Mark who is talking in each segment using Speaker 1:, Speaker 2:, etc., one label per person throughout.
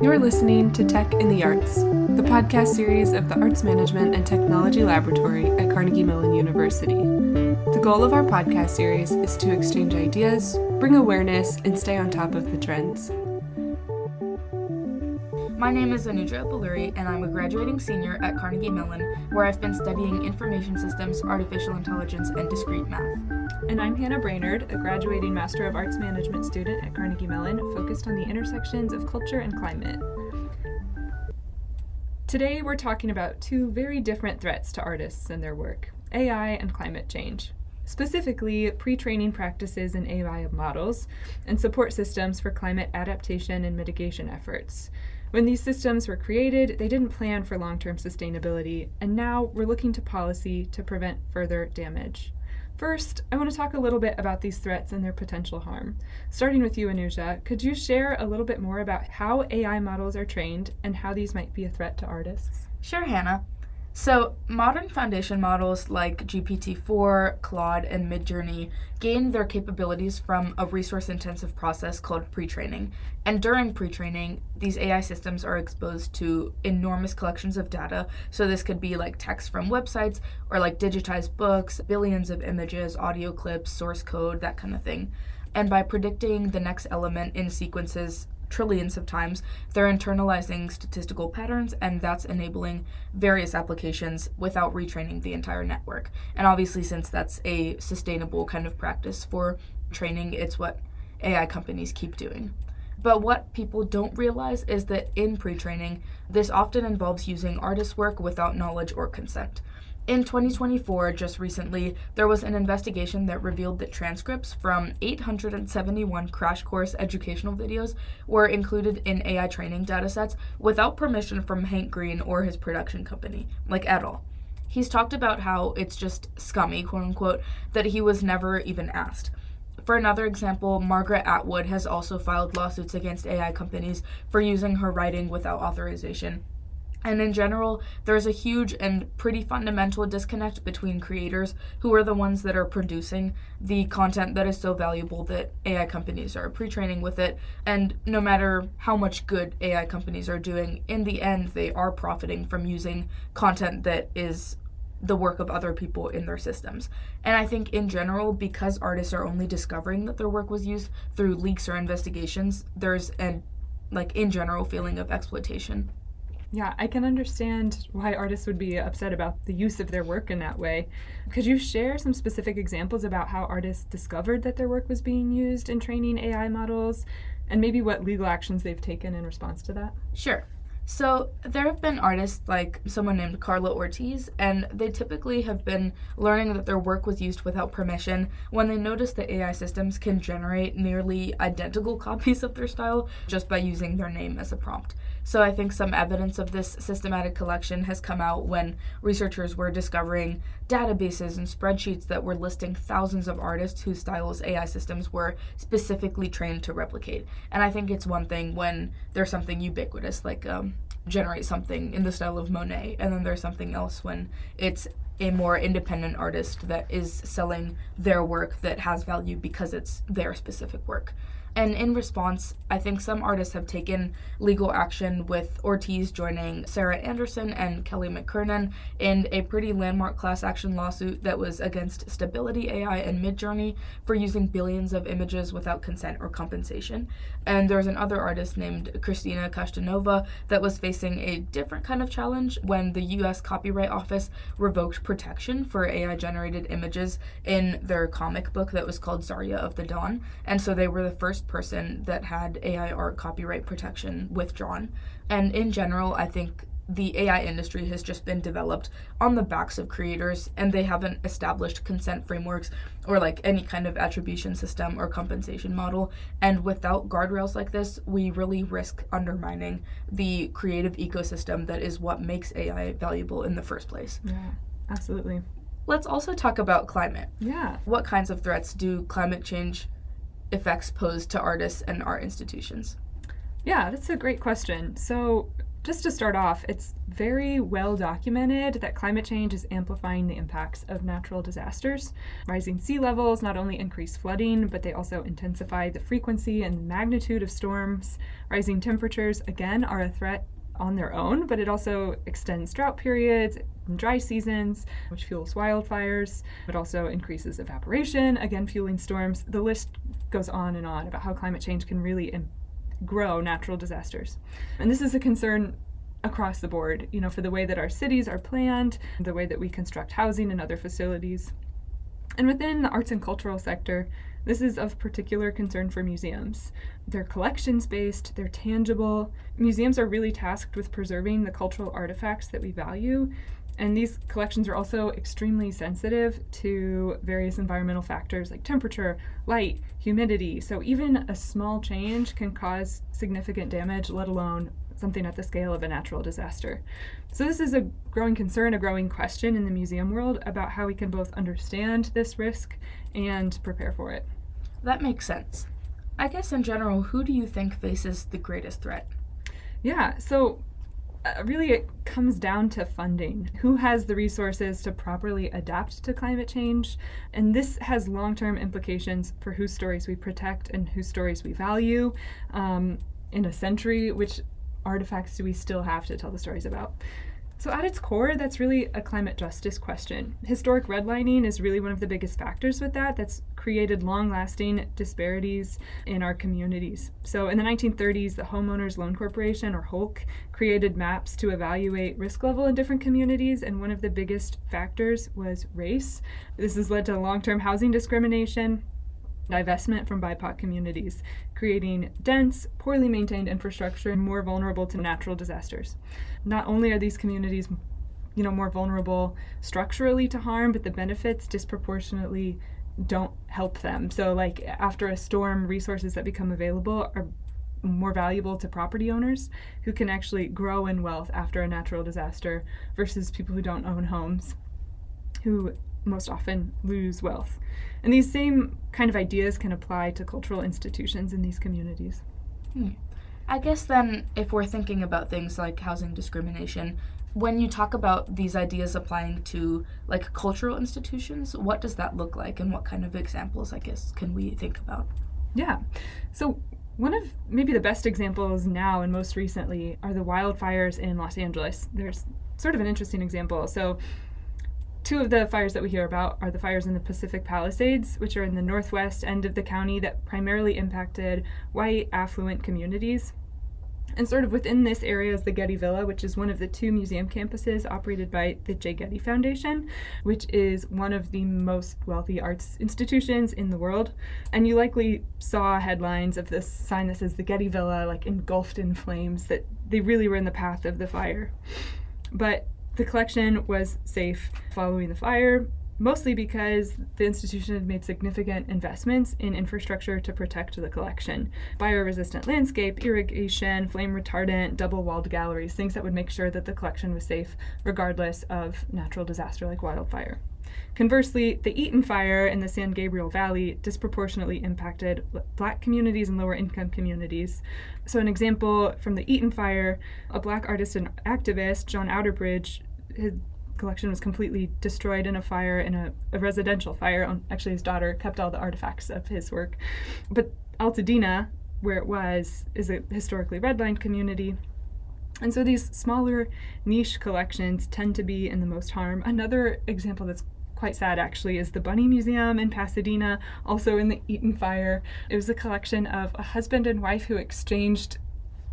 Speaker 1: You're listening to Tech in the Arts, the podcast series of the Arts Management and Technology Laboratory at Carnegie Mellon University. The goal of our podcast series is to exchange ideas, bring awareness, and stay on top of the trends.
Speaker 2: My name is Anuja Uppuluri, and I'm a graduating senior at Carnegie Mellon, where I've been studying information systems, artificial intelligence, and discrete math.
Speaker 3: And I'm Hannah Brainard, a graduating Master of Arts Management student at Carnegie Mellon, focused on the intersections of culture and climate. Today, we're talking about two very different threats to artists and their work, AI and climate change. Specifically, pre-training practices in AI models and support systems for climate adaptation and mitigation efforts. When these systems were created, they didn't plan for long-term sustainability, and now we're looking to policy to prevent further damage. First, I want to talk a little bit about these threats and their potential harm. Starting with you, Anuja, could you share a little bit more about how AI models are trained and how these might be a threat to artists?
Speaker 2: Sure, Hannah. So, modern foundation models like GPT-4, Claude, and Midjourney gain their capabilities from a resource-intensive process called pre-training. And during pre-training, these AI systems are exposed to enormous collections of data. So this could be like text from websites or like digitized books, billions of images, audio clips, source code, that kind of thing. And by predicting the next element in sequences trillions of times, they're internalizing statistical patterns, and that's enabling various applications without retraining the entire network. And obviously, since that's a sustainable kind of practice for training, it's what AI companies keep doing. But what people don't realize is that in pre-training, this often involves using artist work without knowledge or consent. In 2024, just recently, there was an investigation that revealed that transcripts from 871 crash course educational videos were included in AI training datasets without permission from Hank Green or his production company, like at all. He's talked about how it's just scummy, quote unquote, that he was never even asked. For another example, Margaret Atwood has also filed lawsuits against AI companies for using her writing without authorization. And in general, there's a huge and pretty fundamental disconnect between creators, who are the ones that are producing the content that is so valuable that AI companies are pre-training with it. And no matter how much good AI companies are doing, in the end, they are profiting from using content that is the work of other people in their systems. And I think in general, because artists are only discovering that their work was used through leaks or investigations, there's an, in general, feeling of exploitation.
Speaker 3: Yeah, I can understand why artists would be upset about the use of their work in that way. Could you share some specific examples about how artists discovered that their work was being used in training AI models, and maybe what legal actions they've taken in response to that?
Speaker 2: Sure. So there have been artists like someone named Carla Ortiz, and they typically have been learning that their work was used without permission when they noticed that AI systems can generate nearly identical copies of their style just by using their name as a prompt. So I think some evidence of this systematic collection has come out when researchers were discovering databases and spreadsheets that were listing thousands of artists whose styles AI systems were specifically trained to replicate. And I think it's one thing when there's something ubiquitous, like generate something in the style of Monet, and then there's something else when it's a more independent artist that is selling their work that has value because it's their specific work. And in response, I think some artists have taken legal action, with Ortiz joining Sarah Anderson and Kelly McKernan in a pretty landmark class action lawsuit that was against Stability AI and Midjourney for using billions of images without consent or compensation. And there's another artist named Christina Kashtanova that was facing a different kind of challenge when the US Copyright Office revoked protection for AI-generated images in their comic book that was called Zarya of the Dawn. And so they were the first person that had AI art copyright protection withdrawn. And in general, I think the AI industry has just been developed on the backs of creators, and they haven't established consent frameworks or any kind of attribution system or compensation model. And without guardrails like this, we really risk undermining the creative ecosystem that is what makes AI valuable in the first place.
Speaker 3: Yeah, absolutely.
Speaker 2: Let's also talk about climate.
Speaker 3: Yeah.
Speaker 2: What kinds of threats do climate change effects pose to artists and art institutions?
Speaker 3: Yeah, that's a great question. So just to start off, it's very well documented that climate change is amplifying the impacts of natural disasters. Rising sea levels not only increase flooding, but they also intensify the frequency and magnitude of storms. Rising temperatures, again, are a threat on their own, but it also extends drought periods and dry seasons, which fuels wildfires. It also increases evaporation, again, fueling storms. The list goes on and on about how climate change can really grow natural disasters. And this is a concern across the board, for the way that our cities are planned, the way that we construct housing and other facilities. And within the arts and cultural sector, this is of particular concern for museums. They're collections-based, they're tangible. Museums are really tasked with preserving the cultural artifacts that we value, and these collections are also extremely sensitive to various environmental factors like temperature, light, humidity. So even a small change can cause significant damage, let alone something at the scale of a natural disaster. So this is a growing concern, a growing question in the museum world about how we can both understand this risk and prepare for it.
Speaker 2: That makes sense. I guess in general, who do you think faces the greatest threat?
Speaker 3: Yeah, so really it comes down to funding. Who has the resources to properly adapt to climate change? And this has long-term implications for whose stories we protect and whose stories we value. In a century, which artifacts do we still have to tell the stories about? So at its core, that's really a climate justice question. Historic redlining is really one of the biggest factors with that. That's created long-lasting disparities in our communities. So in the 1930s, the Homeowners Loan Corporation, or HOLC, created maps to evaluate risk level in different communities, and one of the biggest factors was race. This has led to long-term housing discrimination, divestment from BIPOC communities, creating dense, poorly maintained infrastructure more vulnerable to natural disasters. Not only are these communities, more vulnerable structurally to harm, but the benefits disproportionately don't help them. So like after a storm, resources that become available are more valuable to property owners who can actually grow in wealth after a natural disaster versus people who don't own homes, who most often lose wealth. And these same kind of ideas can apply to cultural institutions in these communities.
Speaker 2: I guess then, if we're thinking about things like housing discrimination, when you talk about these ideas applying to like cultural institutions, what does that look like, and what kind of examples, I guess, can we think about?
Speaker 3: Yeah. So one of maybe the best examples now and most recently are the wildfires in Los Angeles. There's sort of an interesting example. So two of the fires that we hear about are the fires in the Pacific Palisades, which are in the northwest end of the county that primarily impacted white, affluent communities. And sort of within this area is the Getty Villa, which is one of the two museum campuses operated by the J. Getty Foundation, which is one of the most wealthy arts institutions in the world. And you likely saw headlines of this sign that says the Getty Villa, like engulfed in flames, that they really were in the path of the fire. But the collection was safe following the fire, mostly because the institution had made significant investments in infrastructure to protect the collection. Fire-resistant landscape, irrigation, flame retardant, double-walled galleries, things that would make sure that the collection was safe regardless of natural disaster like wildfire. Conversely, the Eaton fire in the San Gabriel Valley disproportionately impacted Black communities and lower-income communities. So an example from the Eaton fire, a Black artist and activist, John Outerbridge, his collection was completely destroyed in a fire, in a residential fire. Actually, his daughter kept all the artifacts of his work. But Altadena, where it was, is a historically redlined community. And so these smaller niche collections tend to be in the most harm. Another example that's quite sad, actually, is the Bunny Museum in Pasadena, also in the Eaton fire. It was a collection of a husband and wife who exchanged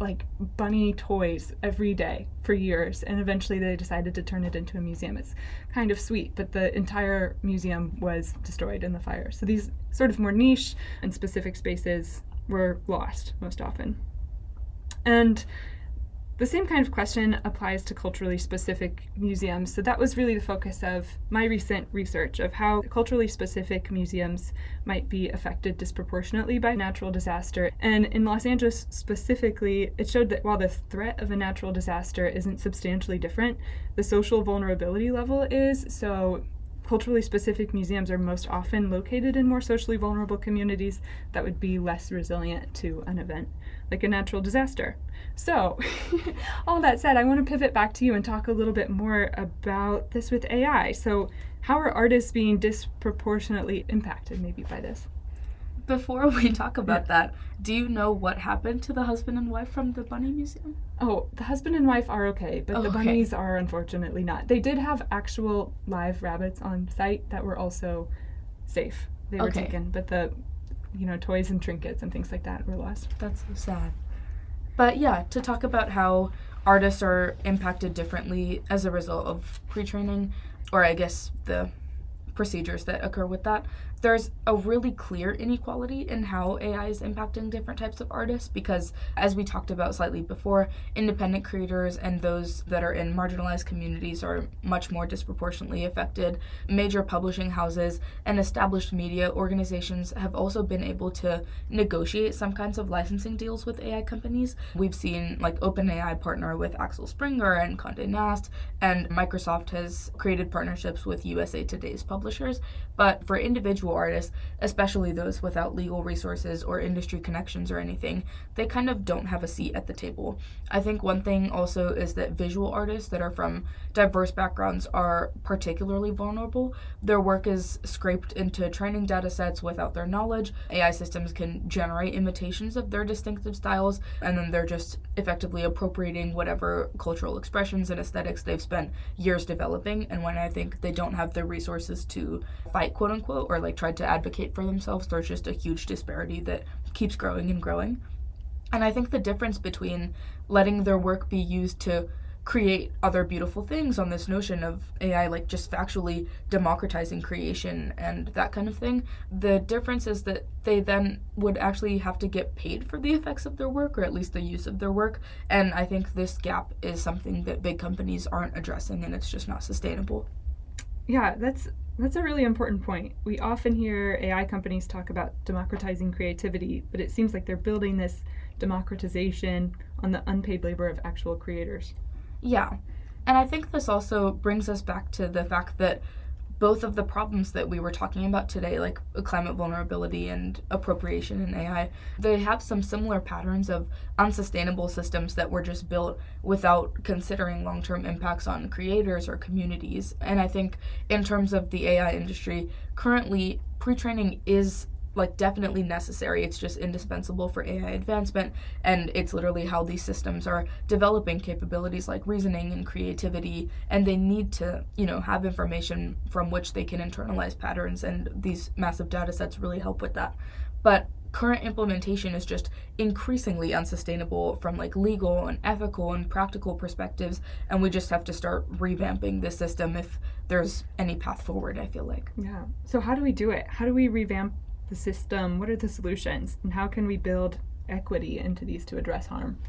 Speaker 3: like bunny toys every day for years, and eventually they decided to turn it into a museum. It's kind of sweet, but the entire museum was destroyed in the fire. So these sort of more niche and specific spaces were lost most often. And the same kind of question applies to culturally specific museums. So that was really the focus of my recent research of how culturally specific museums might be affected disproportionately by natural disaster. And in Los Angeles specifically, it showed that while the threat of a natural disaster isn't substantially different, the social vulnerability level is. So culturally specific museums are most often located in more socially vulnerable communities that would be less resilient to an event like a natural disaster. So, all that said, I want to pivot back to you and talk a little bit more about this with AI. So, how are artists being disproportionately impacted maybe by this?
Speaker 2: Before we talk about that, do you know what happened to the husband and wife from the Bunny Museum?
Speaker 3: Oh, the husband and wife are okay, but the
Speaker 2: Okay.
Speaker 3: bunnies are unfortunately not. They did have actual live rabbits on site that were also safe. They were
Speaker 2: Okay.
Speaker 3: taken, but the toys and trinkets and things like that were lost.
Speaker 2: That's so sad. But yeah, to talk about how artists are impacted differently as a result of pre-training, or I guess the procedures that occur with that, there's a really clear inequality in how AI is impacting different types of artists because, as we talked about slightly before, independent creators and those that are in marginalized communities are much more disproportionately affected. Major publishing houses and established media organizations have also been able to negotiate some kinds of licensing deals with AI companies. We've seen like OpenAI partner with Axel Springer and Condé Nast, and Microsoft has created partnerships with USA Today's publishers. But for individual artists, especially those without legal resources or industry connections or anything, they kind of don't have a seat at the table. I think one thing also is that visual artists that are from diverse backgrounds are particularly vulnerable. Their work is scraped into training data sets without their knowledge. AI systems can generate imitations of their distinctive styles, and then they're just effectively appropriating whatever cultural expressions and aesthetics they've spent years developing. And when I think they don't have the resources to fight, quote unquote, or like try to advocate for themselves, there's just a huge disparity that keeps growing and growing. And I think the difference between letting their work be used to create other beautiful things on this notion of AI like just factually democratizing creation and that kind of thing, the difference is that they then would actually have to get paid for the effects of their work, or at least the use of their work. And I think this gap is something that big companies aren't addressing, and it's just not sustainable.
Speaker 3: Yeah, that's a really important point. We often hear AI companies talk about democratizing creativity, but it seems like they're building this democratization on the unpaid labor of actual creators.
Speaker 2: Yeah, and I think this also brings us back to the fact that both of the problems that we were talking about today, like climate vulnerability and appropriation in AI, they have some similar patterns of unsustainable systems that were just built without considering long-term impacts on creators or communities. And I think in terms of the AI industry, currently pre-training is like definitely necessary. It's just indispensable for AI advancement, and it's literally how these systems are developing capabilities like reasoning and creativity, and they need to, have information from which they can internalize patterns, and these massive data sets really help with that. But current implementation is just increasingly unsustainable from like legal and ethical and practical perspectives, and we just have to start revamping the system if there's any path forward, I feel like.
Speaker 3: Yeah. So how do we do it? How do we revamp the system? What are the solutions? And how can we build equity into these to address harm?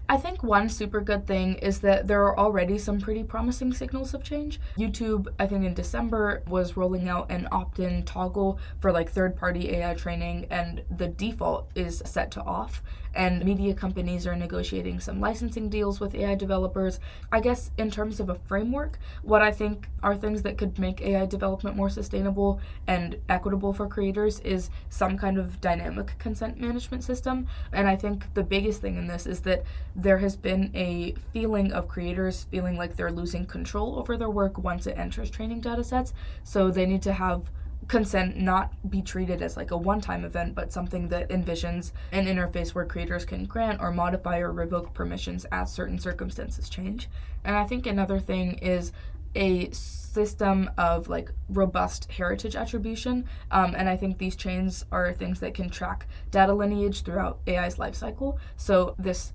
Speaker 2: I think one super good thing is that there are already some pretty promising signals of change. YouTube, I think in December, was rolling out an opt-in toggle for like third-party AI training, and the default is set to off. And media companies are negotiating some licensing deals with AI developers. I guess in terms of a framework, what I think are things that could make AI development more sustainable and equitable for creators is some kind of dynamic consent management system. And I think the biggest thing in this is that there has been a feeling of creators feeling like they're losing control over their work once it enters training data sets. So they need to have consent not be treated as like a one-time event, but something that envisions an interface where creators can grant or modify or revoke permissions as certain circumstances change. And I think another thing is a system of like robust heritage attribution, and I think these chains are things that can track data lineage throughout AI's life cycle. So this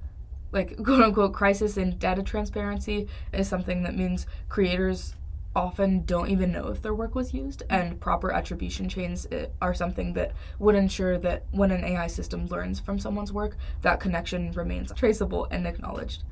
Speaker 2: like quote-unquote crisis in data transparency is something that means creators often don't even know if their work was used, and proper attribution chains are something that would ensure that when an AI system learns from someone's work, that connection remains traceable and acknowledged.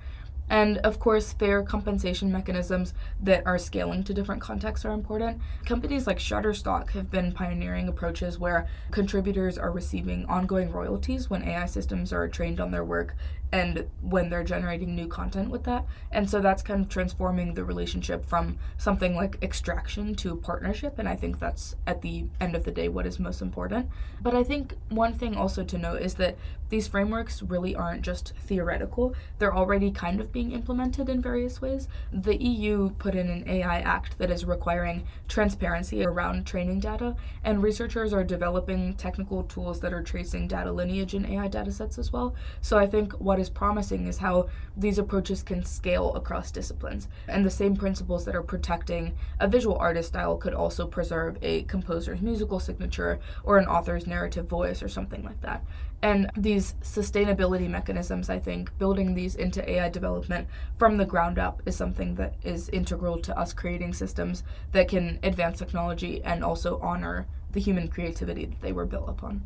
Speaker 2: And of course, fair compensation mechanisms that are scaling to different contexts are important. Companies like Shutterstock have been pioneering approaches where contributors are receiving ongoing royalties when AI systems are trained on their work and when they're generating new content with that. And so that's kind of transforming the relationship from something like extraction to partnership. And I think that's, at the end of the day, what is most important. But I think one thing also to note is that these frameworks really aren't just theoretical. They're already kind of being implemented in various ways. The EU put in an AI Act that is requiring transparency around training data, and researchers are developing technical tools that are tracing data lineage in AI datasets as well. So I think what is promising is how these approaches can scale across disciplines. And the same principles that are protecting a visual artist style could also preserve a composer's musical signature or an author's narrative voice or something like that. And these sustainability mechanisms, I think, building these into AI development from the ground up is something that is integral to us creating systems that can advance technology and also honor the human creativity that they were built upon.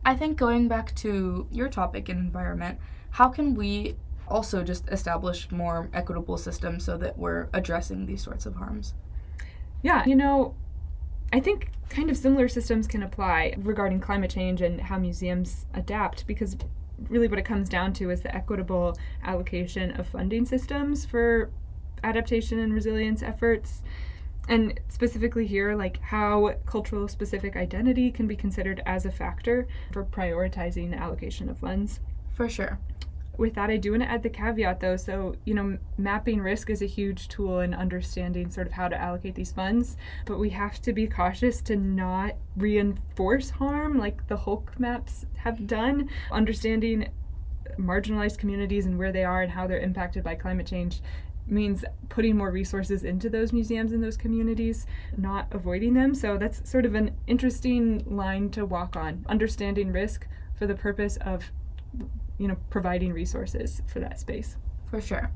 Speaker 2: I think going back to your topic in environment, how can we also just establish more equitable systems so that we're addressing these sorts of harms?
Speaker 3: Yeah, I think kind of similar systems can apply regarding climate change and how museums adapt, because really what it comes down to is the equitable allocation of funding systems for adaptation and resilience efforts. And specifically here, like how cultural specific identity can be considered as a factor for prioritizing the allocation of funds.
Speaker 2: For sure.
Speaker 3: With that, I do want to add the caveat though. So, mapping risk is a huge tool in understanding sort of how to allocate these funds, but we have to be cautious to not reinforce harm like the Hulk maps have done. Understanding marginalized communities and where they are and how they're impacted by climate change means putting more resources into those museums and those communities, not avoiding them. So that's sort of an interesting line to walk on, understanding risk for the purpose of providing resources for that space.
Speaker 2: For sure.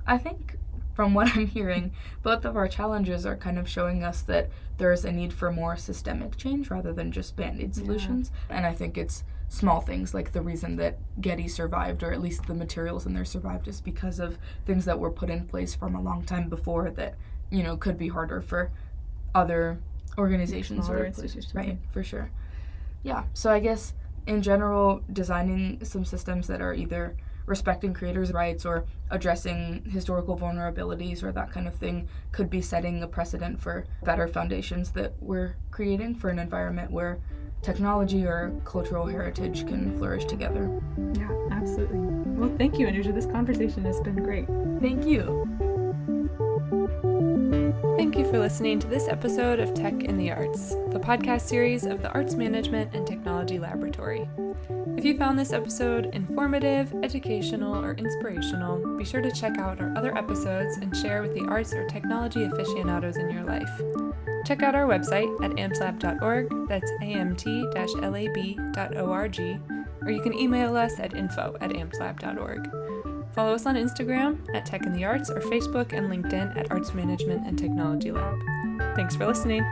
Speaker 2: I think from what I'm hearing, both of our challenges are kind of showing us that there is a need for more systemic change rather than just band-aid solutions. Yeah. And I think it's small things like the reason that Getty survived, or at least the materials in there survived, is because of things that were put in place from a long time before that, could be harder for other organizations or institutions. Right, for sure. Yeah, so I guess in general, designing some systems that are either respecting creators' rights or addressing historical vulnerabilities or that kind of thing could be setting a precedent for better foundations that we're creating for an environment where technology or cultural heritage can flourish together.
Speaker 3: Yeah, absolutely. Well, thank you, Anuja. This conversation has been great.
Speaker 2: Thank you.
Speaker 1: Thank you for listening to this episode of Tech in the Arts, the podcast series of the Arts Management and Technology Laboratory. If you found this episode informative, educational, or inspirational, be sure to check out our other episodes and share with the arts or technology aficionados in your life. Check out our website at amslab.org, that's amt-lab.org, or you can email us at info@amslab.org. Follow us on Instagram at Tech in the Arts or Facebook and LinkedIn at Arts Management and Technology Lab. Thanks for listening.